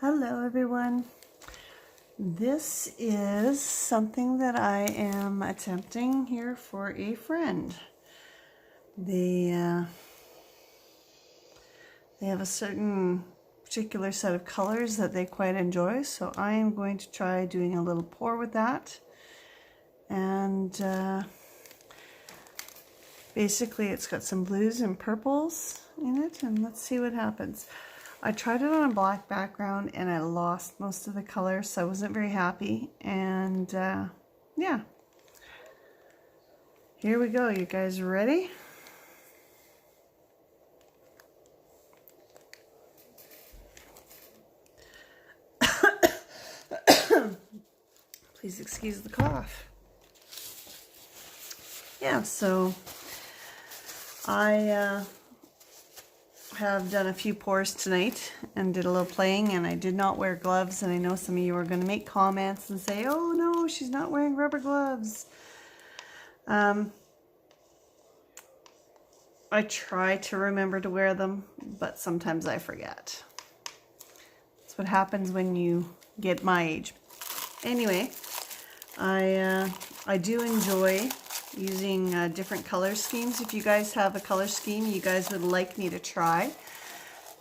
Hello everyone. This is something that I am attempting here for a friend. They have a certain particular set of colors that they quite enjoy, so I am going to try doing a little pour with that. And basically it's got some blues and purples in it, and let's see what happens. I tried it on a black background and I lost most of the color, so I wasn't very happy. And yeah, here we go. You guys ready? Please excuse the cough. Yeah, so I have done a few pours tonight and did a little playing, and I did not wear gloves, and I know some of you are going to make comments and say, oh no, she's not wearing rubber gloves. I try to remember to wear them, but sometimes I forget. That's what happens when you get my age. Anyway, I do enjoy using different color schemes. If you guys have a color scheme you guys would like me to try,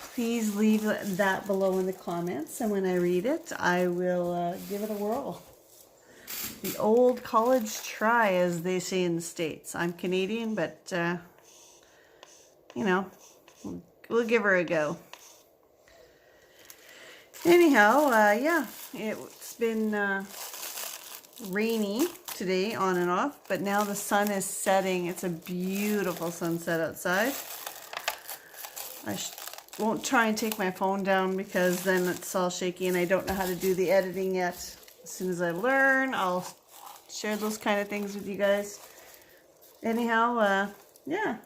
please leave that below in the comments, and when I read it I will give it a whirl. The old college try, as they say in the States. I'm Canadian, but you know, we'll give her a go. Anyhow, yeah, it's been rainy today, on and off, but now the sun is setting. It's a beautiful sunset outside. I won't try and take my phone down because then it's all shaky and I don't know how to do the editing yet. As soon as I learn, I'll share those kind of things with you guys. Anyhow, yeah,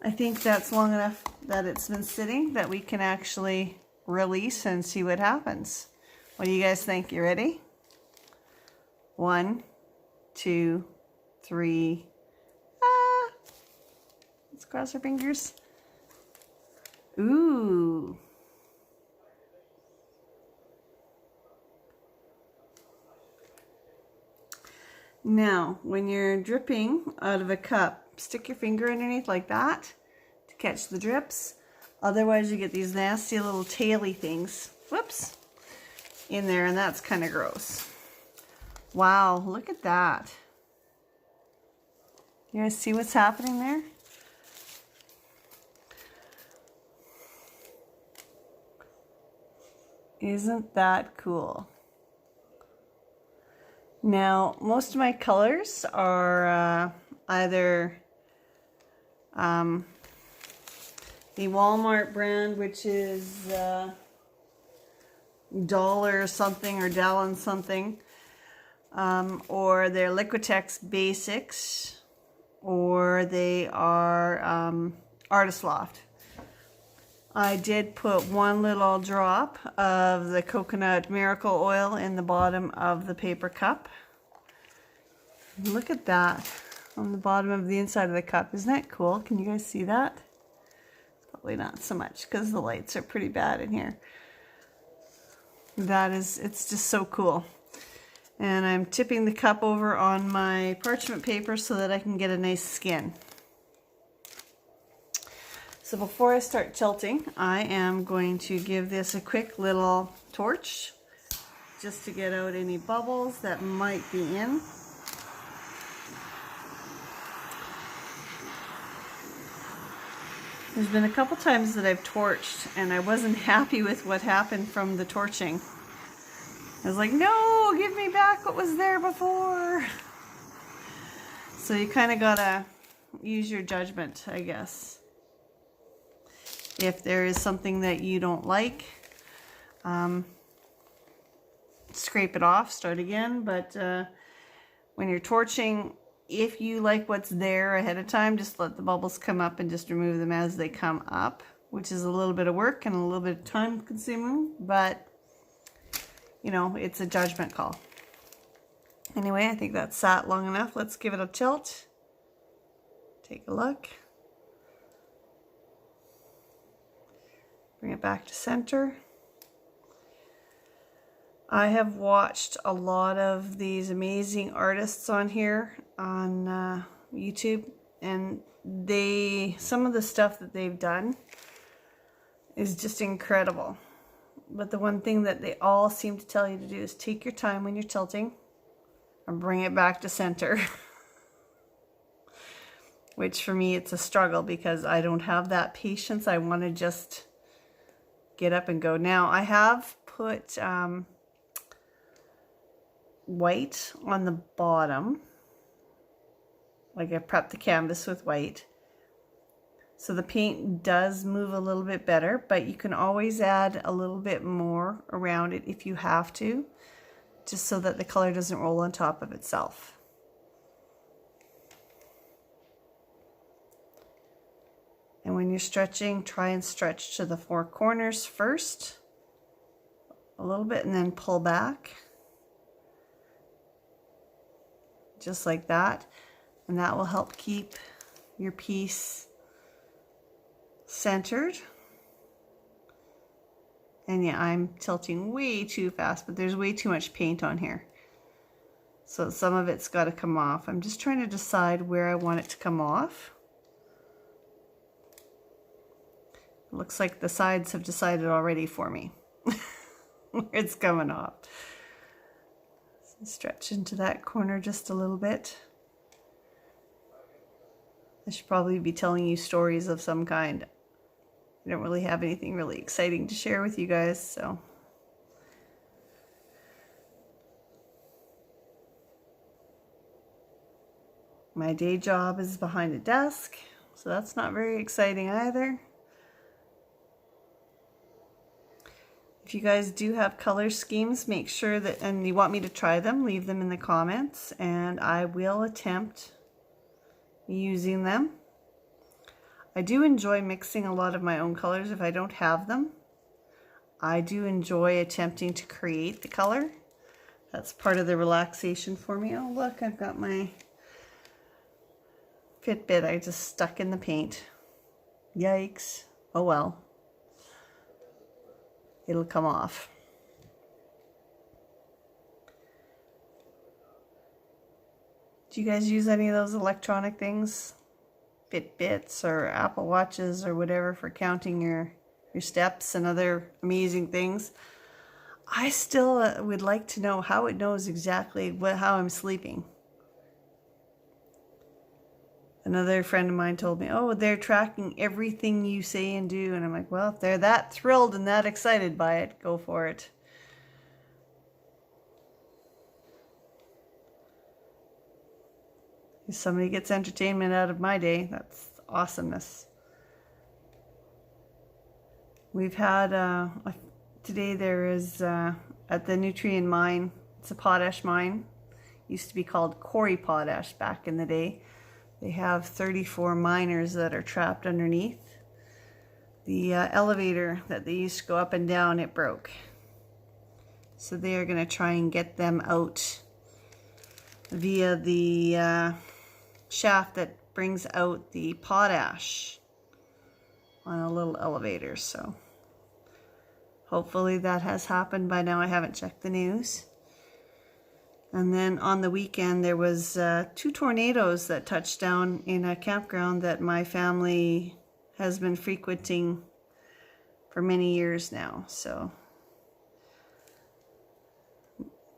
I think that's long enough that it's been sitting that we can actually release and see what happens. What do you guys think? You ready? 1, 2, 3. Let's cross our fingers. Ooh. Now, when you're dripping out of a cup, stick your finger underneath like that to catch the drips. Otherwise, you get these nasty little taily things, whoops, in there, and that's kind of gross. Wow, look at that. You guys see what's happening there? Isn't that cool? Now, most of my colors are either the Walmart brand, which is Dollar something or Dallin something, or they're Liquitex Basics, or they are Artist Loft. I did put one little drop of the coconut miracle oil in the bottom of the paper cup. Look at that on the bottom of the inside of the cup. Isn't that cool? Can you guys see that? Probably not so much because the lights are pretty bad in here. It's just so cool. And I'm tipping the cup over on my parchment paper so that I can get a nice skin. So before I start tilting, I am going to give this a quick little torch just to get out any bubbles that might be in. There's been a couple times that I've torched and I wasn't happy with what happened from the torching. I was like, no, give me back what was there before. So you kind of gotta use your judgment, I guess. If there is something that you don't like, scrape it off, start again. But when you're torching, if you like what's there ahead of time, just let the bubbles come up and just remove them as they come up, which is a little bit of work and a little bit of time consuming, but you know, it's a judgment call. Anyway, I think that's sat long enough. Let's give it a tilt. Take a look. Bring it back to center. I have watched a lot of these amazing artists on here on YouTube, and some of the stuff that they've done is just incredible. But the one thing that they all seem to tell you to do is take your time when you're tilting and bring it back to center. Which for me, it's a struggle because I don't have that patience. I want to just get up and go. Now, I have put white on the bottom. Like I prepped the canvas with white. So the paint does move a little bit better, but you can always add a little bit more around it if you have to, just so that the color doesn't roll on top of itself. And when you're stretching, try and stretch to the four corners first, a little bit, and then pull back. Just like that. And that will help keep your piece centered. And yeah, I'm tilting way too fast, but there's way too much paint on here. So some of it's got to come off. I'm just trying to decide where I want it to come off. Looks like the sides have decided already for me where it's coming off. So stretch into that corner just a little bit. I should probably be telling you stories of some kind. I don't really have anything really exciting to share with you guys, so. My day job is behind a desk, so that's not very exciting either. If you guys do have color schemes, make sure that, and you want me to try them, leave them in the comments, and I will attempt using them. I do enjoy mixing a lot of my own colors if I don't have them. I do enjoy attempting to create the color. That's part of the relaxation for me. Oh look, I've got my Fitbit I just stuck in the paint. Yikes. Oh well. It'll come off. Do you guys use any of those electronic things? Fitbits or Apple Watches or whatever for counting your steps and other amazing things? I still would like to know how it knows exactly how I'm sleeping. Another friend of mine told me, oh, they're tracking everything you say and do. And I'm like, well, if they're that thrilled and that excited by it, go for it. If somebody gets entertainment out of my day, that's awesomeness. We've had, today there is, at the Nutrient mine, it's a potash mine. It used to be called Quarry Potash back in the day. They have 34 miners that are trapped underneath. The elevator that they used to go up and down, it broke. So they are going to try and get them out via the shaft that brings out the potash on a little elevator. So hopefully that has happened by now. I haven't checked the news. And then on the weekend, there was 2 tornadoes that touched down in a campground that my family has been frequenting for many years now. So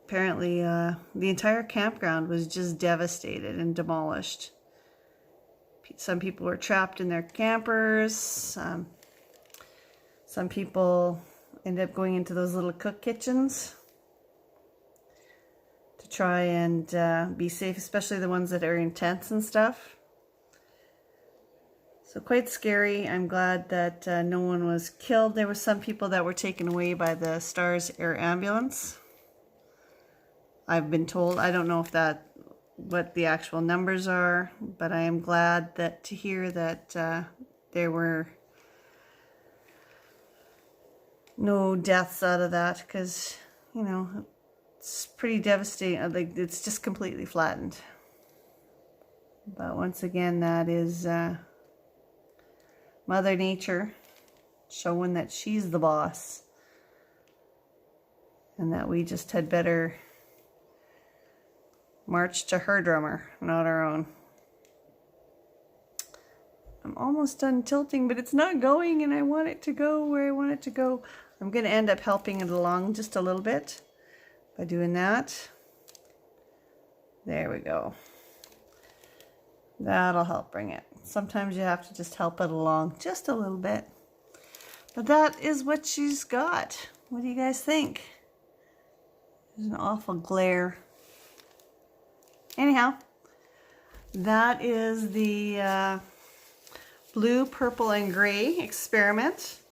apparently the entire campground was just devastated and demolished. Some people were trapped in their campers. Some people ended up going into those little cook kitchens to try and be safe, especially the ones that are in tents and stuff. So quite scary. I'm glad that no one was killed. There were some people that were taken away by the Stars Air Ambulance. I've been told. I don't know if what the actual numbers are, but I am glad to hear that there were no deaths out of that, because, you know, it's pretty devastating. Like, it's just completely flattened. But once again, that is Mother Nature showing that she's the boss. and that we just had better march to her drummer, not our own. I'm almost done tilting, but it's not going, and I want it to go where I want it to go. I'm going to end up helping it along just a little bit by doing that. There we go. That'll help bring it. Sometimes you have to just help it along just a little bit. But that is what she's got. What do you guys think? There's an awful glare. Anyhow, that is the blue, purple, and gray experiment.